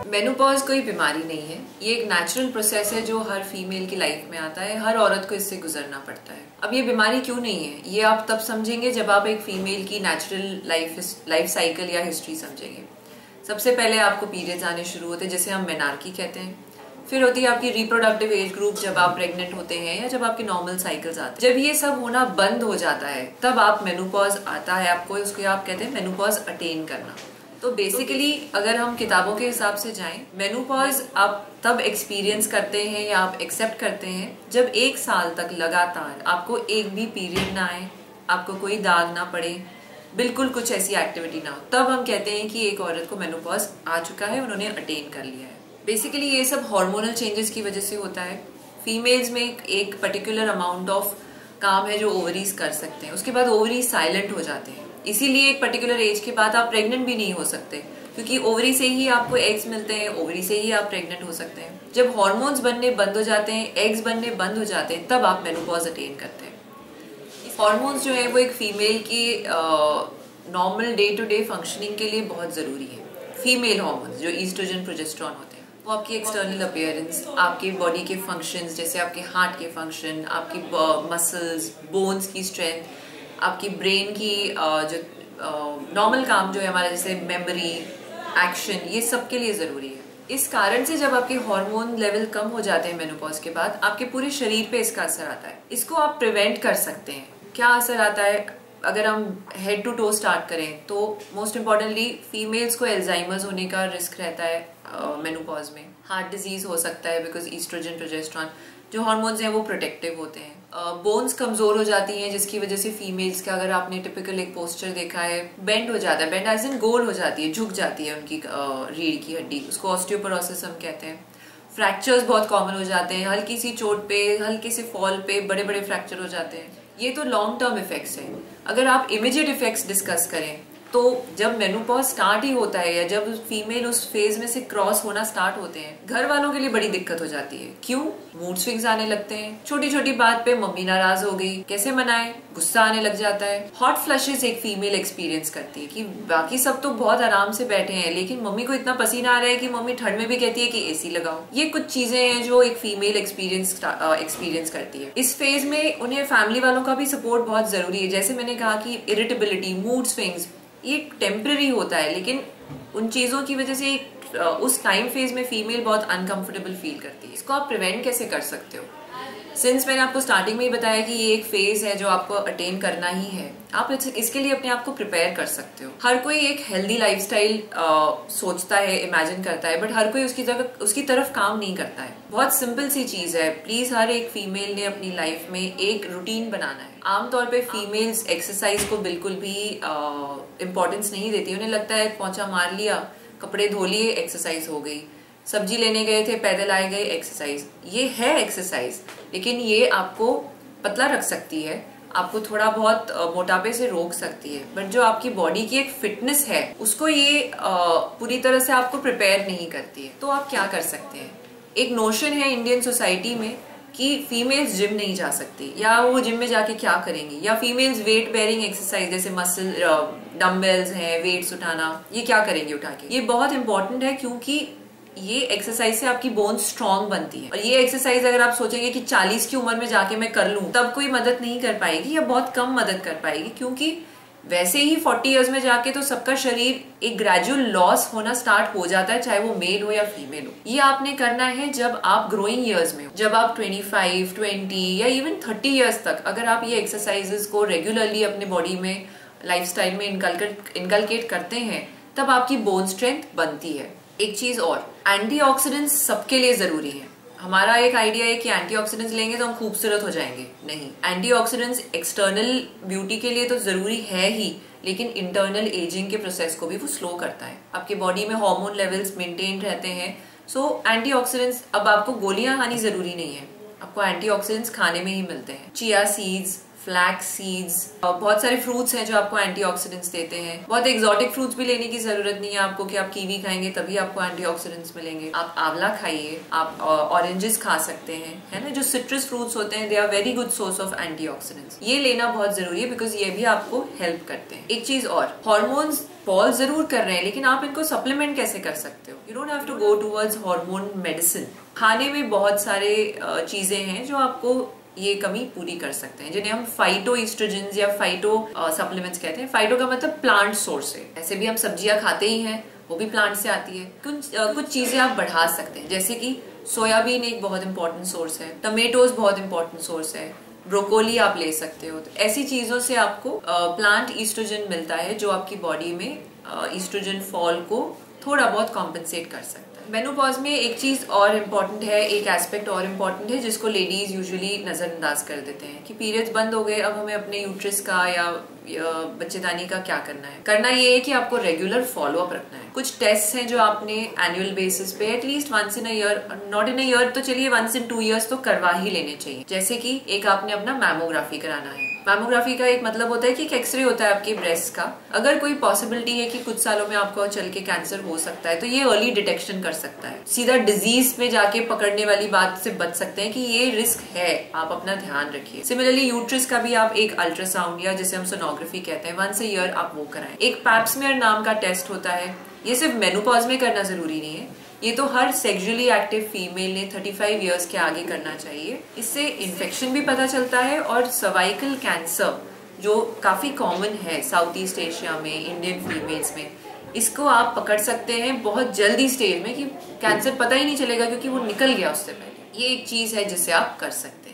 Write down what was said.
Menopause कोई बीमारी नहीं है, ये एक नेचुरल प्रोसेस है जो हर फीमेल की लाइफ में आता है। हर औरत को इससे गुजरना पड़ता है। अब ये बीमारी क्यों नहीं है, ये आप तब समझेंगे जब आप एक फीमेल की नेचुरल लाइफ साइकिल या हिस्ट्री समझेंगे। सबसे पहले आपको पीरियड्स आने शुरू होते हैं, जिसे हम मेनार्की कहते हैं। फिर होती है आपकी रिप्रोडक्टिव एज ग्रुप, जब आप प्रेग्नेंट होते हैं या जब आपके नॉर्मल साइकिल्स आते हैं। जब ये सब होना बंद हो जाता है तब आप मेनोपॉज आता है आपको, उसको आप कहते हैं मेनोपॉज अटेन करना। तो बेसिकली अगर हम किताबों के हिसाब से जाएं, मेनोपॉज आप तब एक्सपीरियंस करते हैं या आप एक्सेप्ट करते हैं जब 1 साल तक लगातार आपको एक भी पीरियड ना आए, आपको कोई दाग ना पड़े, बिल्कुल कुछ ऐसी एक्टिविटी ना हो, तब हम कहते हैं कि एक औरत को मेनोपॉज आ चुका है, उन्होंने अटेन कर लिया है। बेसिकली ये सब हार्मोनल चेंजेस की वजह से होता है। फीमेल्स में एक पर्टिकुलर अमाउंट ऑफ काम है जो ओवरीज कर सकते हैं, उसके बाद ओवरीज साइलेंट हो जाते हैं। इसीलिए एक पर्टिकुलर एज के बाद आप प्रेग्नेंट भी नहीं हो सकते, क्योंकि ओवरी से ही आपको एग्स मिलते हैं, ओवरी से ही आप प्रेग्नेंट हो सकते हैं। जब हार्मोन्स बनने बंद हो जाते हैं, एग्स बनने बंद हो जाते हैं, तब आप मेनोपॉज अटेन करते हैं। हार्मोन्स जो है वो एक फीमेल की normal day to day functioning के लिए बहुत जरूरी है। फीमेल हार्मोन्स जो ईस्ट्रोजन प्रोजेस्टेरॉन होते हैं, वो आपकी एक्सटर्नल अपीयरेंस, आपके बॉडी के फंक्शंस, जैसे आपके हार्ट के फंक्शन, आपकी मसल्स, बोन्स की स्ट्रेंथ, आपकी ब्रेन की जो नॉर्मल काम जो है हमारा, जैसे मेमोरी, एक्शन, ये सब के लिए जरूरी है। इस कारण से जब आपके हार्मोन लेवल कम हो जाते हैं मेनोपॉज के बाद, आपके पूरे शरीर पे इसका असर आता है। इसको आप प्रिवेंट कर सकते हैं। क्या असर आता है? अगर हम हेड टू टो स्टार्ट करें तो मोस्ट इम्पॉर्टेंटली फीमेल्स को एल्जाइमर्स होने का रिस्क रहता है मेनोपॉज में। हार्ट डिजीज हो सकता है बिकॉज ईस्ट्रोजन प्रोजेस्टेरॉन जो हार्मोन्स हैं वो प्रोटेक्टिव होते हैं। बोन्स कमजोर हो जाती हैं, जिसकी वजह से फीमेल्स का, अगर आपने टिपिकल एक पोस्चर देखा है, बेंड हो जाता है, बेंड एज इन गोल हो जाती है, झुक जाती है उनकी रीढ़ की हड्डी, उसको ऑस्टियोपोरोसिस हम कहते हैं। फ्रैक्चर्स बहुत कॉमन हो जाते हैं, हल्की सी चोट पे, हल्की सी फॉल पे बड़े बड़े फ्रैक्चर हो जाते हैं। ये तो लॉन्ग टर्म इफेक्ट्स हैं। अगर आप इमीडिएट इफेक्ट्स डिस्कस करें तो जब मेनोपॉज स्टार्ट ही होता है या जब फीमेल उस फेज में से क्रॉस होना स्टार्ट होते हैं, घर वालों के लिए बड़ी दिक्कत हो जाती है। क्यों? मूड स्विंग्स आने लगते हैं, छोटी छोटी बात पे मम्मी नाराज हो गई, कैसे मनाएं, गुस्सा आने लग जाता है। हॉट फ्लशेस एक फीमेल एक्सपीरियंस करती है कि बाकी सब तो बहुत आराम से बैठे हैं, लेकिन मम्मी को इतना पसीना आ रहा है कि मम्मी ठंड में भी कहती है कि एसी लगाओ। ये कुछ चीजें हैं जो एक फीमेल एक्सपीरियंस करती है। इस फेज में उन्हें फैमिली वालों का भी सपोर्ट बहुत जरूरी है। जैसे मैंने कहा कि इरिटेबिलिटी, मूड स्विंग्स, ये टेम्पररी होता है, लेकिन उन चीजों की वजह से उस टाइम फेज में फीमेल बहुत अनकंफर्टेबल फील करती है। इसको आप प्रिवेंट कैसे कर सकते हो? सिंस मैंने आपको स्टार्टिंग में ही बताया कि ये एक फेज है जो आपको अटेन करना ही है, आप इसके लिए अपने आप को प्रिपेयर कर सकते हो। हर कोई एक हेल्दी लाइफस्टाइल सोचता है, इमेजिन करता है, बट हर कोई उसकी तरफ काम नहीं करता है। बहुत सिंपल सी चीज है, प्लीज हर एक फीमेल ने अपनी लाइफ में एक रूटीन बनाना है। आमतौर पे फीमेल्स एक्सरसाइज को बिल्कुल भी इम्पोर्टेंस नहीं देती। उन्हें लगता है पोंछा मार लिया, कपड़े धो लिए, एक्सरसाइज हो गई, सब्जी लेने गए थे, पैदल आए गए, एक्सरसाइज। ये है एक्सरसाइज, लेकिन ये आपको पतला रख सकती है, आपको थोड़ा बहुत मोटापे से रोक सकती है, बट जो आपकी बॉडी की एक फिटनेस है उसको ये पूरी तरह से आपको प्रिपेयर नहीं करती है। तो आप क्या कर सकते हैं? एक नोशन है इंडियन सोसाइटी में कि फीमेल्स जिम नहीं जा सकती, या वो जिम में जाके क्या करेंगी, या फीमेल्स वेट बेयरिंग एक्सरसाइज जैसे मसल डम्बेल्स हैं, वेट्स उठाना, ये क्या करेंगे उठा के। ये बहुत इंपॉर्टेंट है क्योंकि ये एक्सरसाइज से आपकी बोन स्ट्रांग बनती है। और ये एक्सरसाइज अगर आप सोचेंगे कि 40 की उम्र में जाके मैं कर लूं, तब कोई मदद नहीं कर पाएगी या बहुत कम मदद कर पाएगी, क्योंकि वैसे ही 40 इयर्स में जाके तो सबका शरीर एक ग्रेजुअल लॉस होना स्टार्ट हो जाता है, चाहे वो मेल हो या फीमेल हो। ये आपने करना है जब आप ग्रोइंग ईयर्स में हो, जब आप 25, 20 या इवन 30 इयर्स तक अगर आप ये एक्सरसाइजेस को रेगुलरली अपने बॉडी में, लाइफस्टाइल में इनकलकेट करते हैं, तब आपकी बोन स्ट्रेंथ बनती है। एक चीज और, एंटीऑक्सीडेंट्स सबके लिए जरूरी है। हमारा एक आइडिया है कि एंटीऑक्सीडेंट्स लेंगे तो हम खूबसूरत हो जाएंगे। नहीं, एंटीऑक्सीडेंट्स एक्सटर्नल ब्यूटी के लिए तो जरूरी है ही, लेकिन इंटरनल एजिंग के प्रोसेस को भी वो स्लो करता है। आपके बॉडी में हार्मोन लेवल्स मेंटेन रहते हैं। सो एंटीऑक्सीडेंट्स, अब आपको गोलियां खानी जरूरी नहीं है, आपको एंटीऑक्सीडेंट्स खाने में ही मिलते हैं। चिया सीड्स, फ्लैक्स सीड्स, बहुत सारे फ्रूट्स हैं जो आपको एंटीऑक्सीडेंट्स देते हैं। बहुत एक्सोटिक फ्रूट्स भी लेने की जरूरत नहीं है आपको कि आप कीवी खाएंगे तभी आपको एंटीऑक्सीडेंट्स मिलेंगे। आप आंवला खाइए, आप ऑरेंजेस खा सकते हैं, है ना। जो सिट्रस फ्रूट्स होते हैं they are very good source of antioxidants. ये लेना बहुत जरूरी है बिकॉज ये भी आपको हेल्प करते हैं। एक चीज और, हॉर्मोन्स फॉल जरूर कर रहे हैं लेकिन आप इनको सप्लीमेंट कैसे कर सकते हो? You don't have to go towards hormone medicine. खाने में बहुत सारे चीजें हैं जो आपको ये कमी पूरी कर सकते हैं, जिन्हें हम फाइटो ईस्ट्रोजेंस या फाइटो सप्लीमेंट्स कहते हैं। फाइटो का मतलब प्लांट सोर्स है। ऐसे भी हम सब्जियां खाते ही हैं, वो भी प्लांट से आती है। कुछ चीजें आप बढ़ा सकते हैं, जैसे कि सोयाबीन एक बहुत इंपॉर्टेंट सोर्स है, टमेटोज बहुत इंपॉर्टेंट सोर्स है, ब्रोकोली आप ले सकते हो। तो ऐसी चीजों से आपको प्लांट ईस्ट्रोजन मिलता है जो आपकी बॉडी में ईस्ट्रोजन फॉल को थोड़ा बहुत कॉम्पेंसेट कर सकता है। मेनोपॉज में एक चीज और इम्पोर्टेंट है, एक एस्पेक्ट और इम्पोर्टेंट है जिसको लेडीज यूजुअली नजरअंदाज कर देते हैं कि पीरियड्स बंद हो गए, अब हमें अपने यूट्रस का या बच्चेदानी का क्या करना है। करना ये है कि आपको रेगुलर फॉलो अप रखना है। कुछ टेस्ट हैं जो आपने एनुअल बेसिस पे at least once in a year, not in a year तो चलिए वंस इन 2 years तो करवा ही लेने चाहिए। जैसे कि एक आपने अपना मैमोग्राफी कराना है। मैमोग्राफी का एक मतलब होता है कि एक एक्सरे होता है आपके ब्रेस्ट का। अगर कोई पॉसिबिलिटी है कि कुछ सालों में आपको चल के कैंसर हो सकता है तो ये अर्ली डिटेक्शन कर सकता है। सीधा डिजीज में जाके पकड़ने वाली बात से बच सकते हैं कि ये रिस्क है, आप अपना ध्यान रखिए। सिमिलरली यूट्रस का भी आप एक अल्ट्रासाउंड या जिसे हम सोनोग्राफी कहते हैं वंस अ ईयर आप वो कराएं। एक पैप्समेयर नाम का टेस्ट होता है, ये सिर्फ मेनोपॉज में करना जरूरी नहीं है, ये तो हर सेक्सुअली एक्टिव फीमेल ने 35 years के आगे करना चाहिए। इससे इन्फेक्शन भी पता चलता है और सर्वाइकल कैंसर जो काफी कॉमन है साउथ ईस्ट एशिया में, इंडियन फीमेल्स में, इसको आप पकड़ सकते हैं बहुत जल्दी स्टेज में कि कैंसर पता ही नहीं चलेगा क्योंकि वो निकल गया उससे पहले। ये एक चीज है जिसे आप कर सकते हैं।